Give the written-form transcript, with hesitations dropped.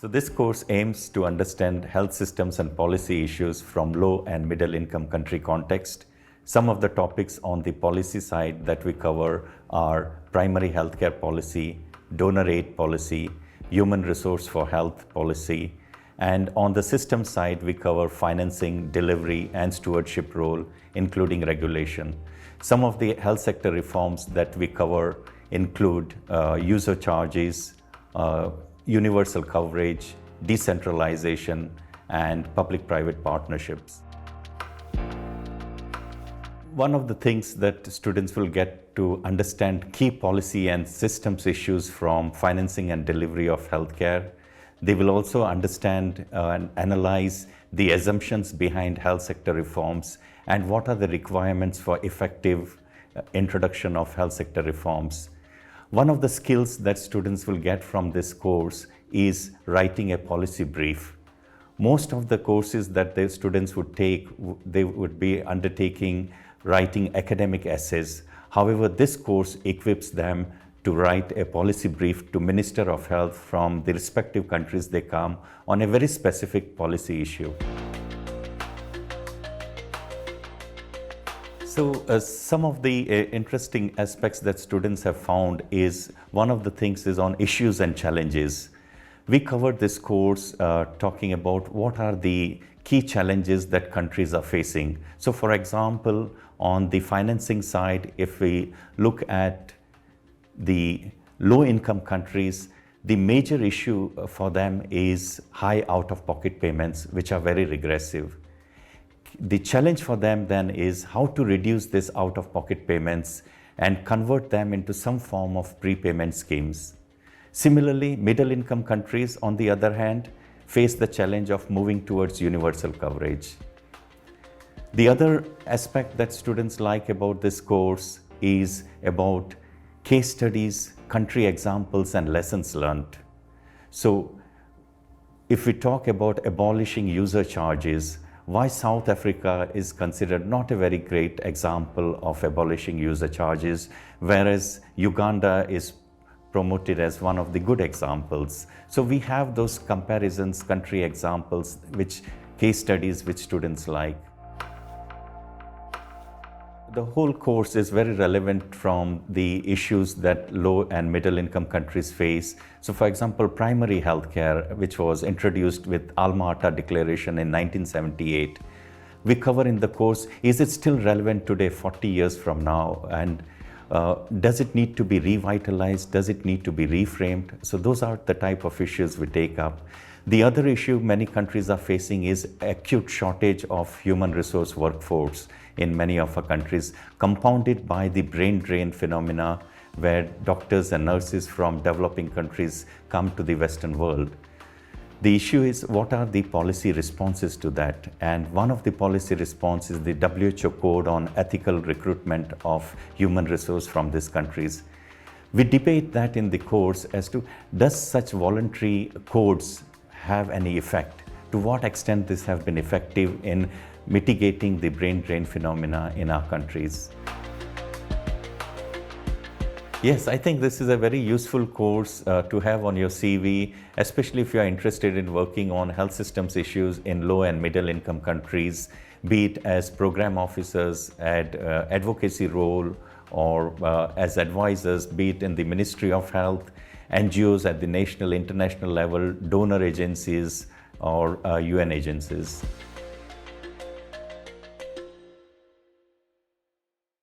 So this course aims to understand health systems and policy issues from low and middle income country context. Some of the topics on the policy side that we cover are primary healthcare policy, donor aid policy, human resource for health policy, and on the system side, we cover financing, delivery, and stewardship role, including regulation. Some of the health sector reforms that we cover include user charges, universal coverage, decentralization, and public-private partnerships. One of the things that students will get to understand key policy and systems issues from financing and delivery of healthcare. They will also understand and analyze the assumptions behind health sector reforms and what are the requirements for effective introduction of health sector reforms. One of the skills that students will get from this course is writing a policy brief. Most of the courses that the students would take, they would be undertaking writing academic essays. However, this course equips them to write a policy brief to Minister of Health from the respective countries they come on a very specific policy issue. So some of the interesting aspects that students have found is one of the things is on issues and challenges. We covered this course talking about what are the key challenges that countries are facing. So for example, on the financing side, if we look at the low-income countries, the major issue for them is high out-of-pocket payments, which are very regressive. The challenge for them then is how to reduce this out-of-pocket payments and convert them into some form of prepayment schemes. Similarly, middle-income countries, on the other hand, face the challenge of moving towards universal coverage. The other aspect that students like about this course is about case studies, country examples, and lessons learned. So if we talk about abolishing user charges, why South Africa is considered not a very great example of abolishing user charges, whereas Uganda is promoted as one of the good examples. So we have those comparisons, country examples, which case studies which students like. The whole course is very relevant from the issues that low and middle income countries face. So for example, primary healthcare, which was introduced with Alma-Ata Declaration in 1978. We cover in the course, is it still relevant today, 40 years from now? And does it need to be revitalized? Does it need to be reframed? So those are the type of issues we take up. The other issue many countries are facing is acute shortage of human resource workforce in many of our countries, compounded by the brain drain phenomena where doctors and nurses from developing countries come to the Western world. The issue is what are the policy responses to that? And one of the policy responses is the WHO Code on Ethical Recruitment of Human Resource from these countries. We debate that in the course as to does such voluntary codes have any effect? To what extent this have been effective in mitigating the brain drain phenomena in our countries? Yes, I think this is a very useful course to have on your CV, especially if you are interested in working on health systems issues in low and middle income countries, be it as program officers at advocacy role or as advisors, be it in the Ministry of Health, NGOs at the national, international level, donor agencies, or UN agencies.